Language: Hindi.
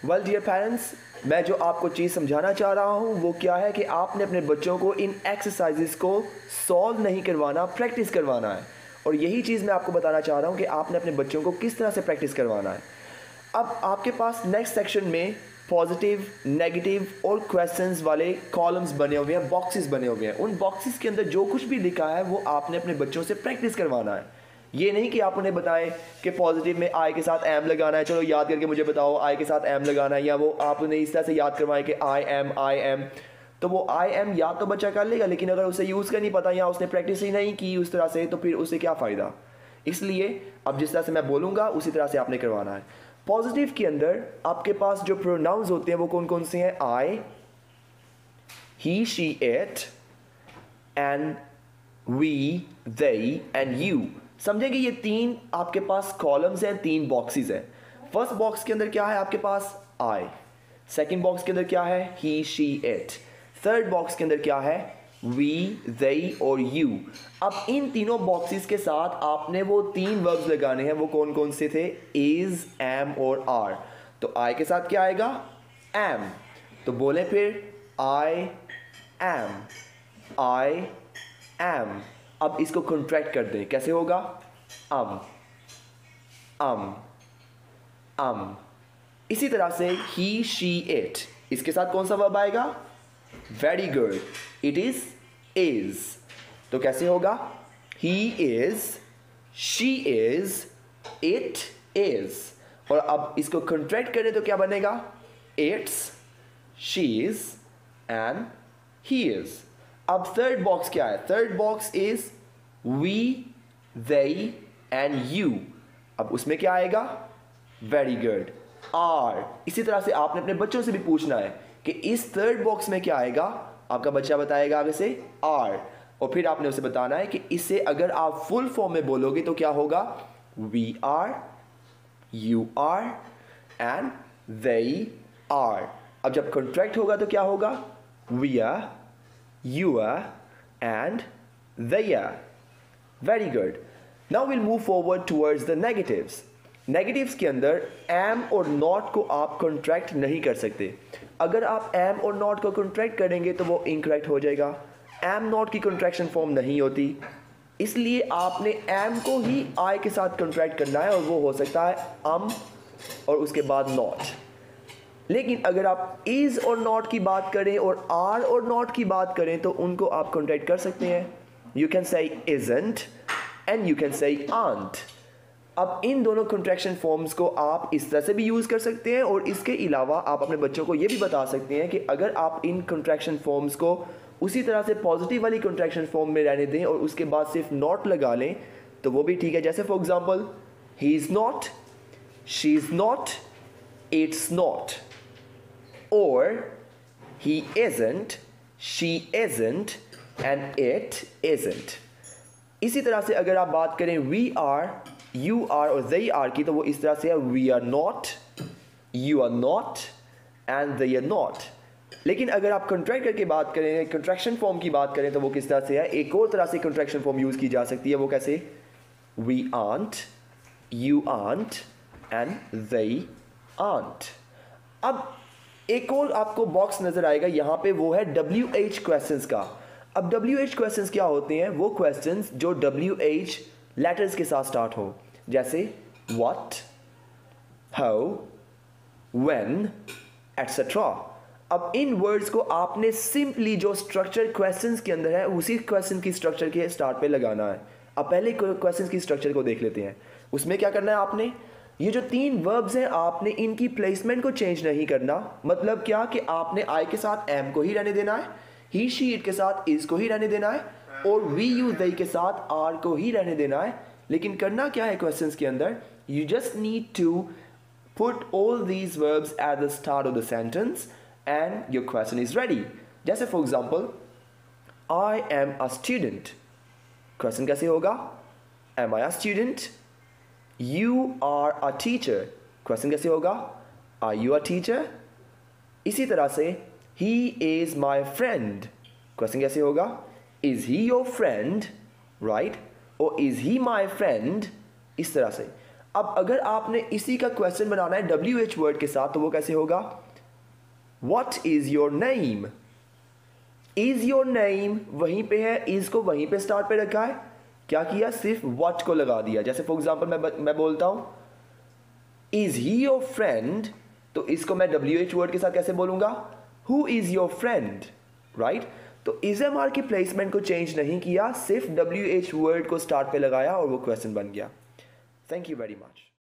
वेल डियर पेरेंट्स, मैं जो आपको चीज़ समझाना चाह रहा हूँ वो क्या है कि आपने अपने बच्चों को इन एक्सरसाइजेस को सॉल्व नहीं करवाना, प्रैक्टिस करवाना है। और यही चीज़ मैं आपको बताना चाह रहा हूँ कि आपने अपने बच्चों को किस तरह से प्रैक्टिस करवाना है। अब आपके पास नेक्स्ट सेक्शन में पॉजिटिव, नेगेटिव और क्वेश्चंस वाले कॉलम्स बने हुए हैं, बॉक्सेस बने हुए हैं। उन बॉक्सेस के अंदर जो कुछ भी लिखा है वो आपने अपने बच्चों से प्रैक्टिस करवाना है। ये नहीं कि आप उन्हें बताएं कि पॉजिटिव में आई के साथ एम लगाना है, चलो याद करके मुझे बताओ आई के साथ एम लगाना है, या वो आप उन्हें इस तरह से याद करवाएं कि आई एम। तो वो आई एम याद तो बच्चा कर लेगा, लेकिन अगर उसे यूज़ कर नहीं पता या उसने प्रैक्टिस ही नहीं की उस तरह से, तो फिर उसे क्या फ़ायदा। इसलिए अब जिस तरह से मैं बोलूँगा उसी तरह से आपने करवाना है। पॉजिटिव के अंदर आपके पास जो प्रोनाउंस होते हैं वो कौन कौन से हैं? I, he, she, it, and we, they and you. समझेंगे ये तीन आपके पास कॉलम्स हैं, तीन बॉक्सेस हैं। फर्स्ट बॉक्स के अंदर क्या है आपके पास? आई। सेकंड बॉक्स के अंदर क्या है? ही, शी, इट। थर्ड बॉक्स के अंदर क्या है? वी, दे और यू। अब इन तीनों बॉक्सेस के साथ आपने वो तीन वर्ब्स लगाने हैं। वो कौन कौन से थे? इज, एम और आर। तो आई के साथ क्या आएगा? एम। तो बोले फिर आई एम, आई एम। अब इसको कॉन्ट्रैक्ट कर दें, कैसे होगा? अम, अम। इसी तरह से ही, शी, इट, इसके साथ कौन सा वर्ब आएगा? Very good, it is. तो कैसे होगा? He is, she is, it is. और अब इसको कॉन्ट्रैक्ट करें तो क्या बनेगा? It's, she is and he is. अब थर्ड बॉक्स क्या है? Third box is we, they and you. अब उसमें क्या आएगा? Very good, are. इसी तरह से आपने अपने बच्चों से भी पूछना है कि इस थर्ड बॉक्स में क्या आएगा। आपका बच्चा बताएगा आगे से आर, और फिर आपने उसे बताना है कि इसे अगर आप फुल फॉर्म में बोलोगे तो क्या होगा? We are, you are and they are. अब जब कॉन्ट्रैक्ट होगा तो क्या होगा? We are, you are and they are. Very good. Now we'll move forward towards the negatives. Negatives के अंदर am और not को आप contract नहीं कर सकते। अगर आप am और not को contract करेंगे तो वो incorrect हो जाएगा। am not की contraction form नहीं होती, इसलिए आपने am को ही I के साथ contract करना है, और वो हो सकता है और उसके बाद not। लेकिन अगर आप इज और नॉट की बात करें और आर और नॉट की बात करें तो उनको आप कॉन्ट्रैक्ट कर सकते हैं। You can say isn't and you can say aren't. अब इन दोनों कॉन्ट्रैक्शन फॉर्म्स को आप इस तरह से भी यूज़ कर सकते हैं, और इसके अलावा आप अपने बच्चों को ये भी बता सकते हैं कि अगर आप इन कॉन्ट्रैक्शन फॉर्म्स को उसी तरह से पॉजिटिव वाली कॉन्ट्रैक्शन फॉर्म में रहने दें और उसके बाद सिर्फ नॉट लगा लें तो वो भी ठीक है। जैसे for example, he is not, she is not, it's not. Or he isn't, she isn't and it isn't। इसी तरह से अगर आप बात करें we are, you are और they are की, तो वो इस तरह से है we are not, you are not and they are not। लेकिन अगर आप कॉन्ट्रैक्ट करके बात करें, कंट्रैक्शन फॉर्म की बात करें, तो वो किस तरह से है? एक और तरह से कंट्रैक्शन फॉर्म यूज़ की जा सकती है। वो कैसे? we aren't, you aren't and they aren't। अब एक और आपको बॉक्स नजर आएगा यहाँ पे, वो है WH क्वेश्चंस का। अब WH क्वेश्चंस क्या होते हैं? वो क्वेश्चंस जो WH लेटर्स के साथ स्टार्ट हो, जैसे व्हाट, हाउ, व्हेन, एटसेट्रा। अब इन वर्ड्स को आपने सिंपली जो स्ट्रक्चर क्वेश्चंस के अंदर है उसी क्वेश्चन की स्ट्रक्चर के स्टार्ट पे लगाना है। अब पहले क्वेश्चन की स्ट्रक्चर को देख लेते हैं। उसमें क्या करना है आपने? ये जो तीन वर्ब्स हैं आपने इनकी प्लेसमेंट को चेंज नहीं करना। मतलब क्या कि आपने आई के साथ एम को ही रहने देना है, ही, शी, इट के साथ इज को ही रहने देना है, और वी, यू, दे के साथ आर को ही रहने देना है। लेकिन करना क्या है क्वेश्चंस के अंदर? You just need to put all these verbs at the start of the sentence and your question is ready. जैसे for example, I am a student. Question कैसे होगा? Am I a student? You are a teacher। Question कैसे होगा? Are you a teacher? इसी तरह से he is my friend। Question कैसे होगा? Is he your friend? Right? Or is he my friend? इस तरह से अब अगर आपने इसी का क्वेश्चन बनाना है WH वर्ड के साथ तो वो कैसे होगा? What is your name? Is your name वहीं पे है, is को वहीं पे स्टार्ट पे रखा है, क्या किया? सिर्फ what को लगा दिया। जैसे फॉर एग्जाम्पल मैं बोलता हूं Is he your friend? तो इसको मैं WH वर्ड के साथ कैसे बोलूंगा? Who is your friend? Right? तो is MR की प्लेसमेंट को चेंज नहीं किया, सिर्फ WH वर्ड को स्टार्ट पे लगाया और वो क्वेश्चन बन गया। Thank you very much.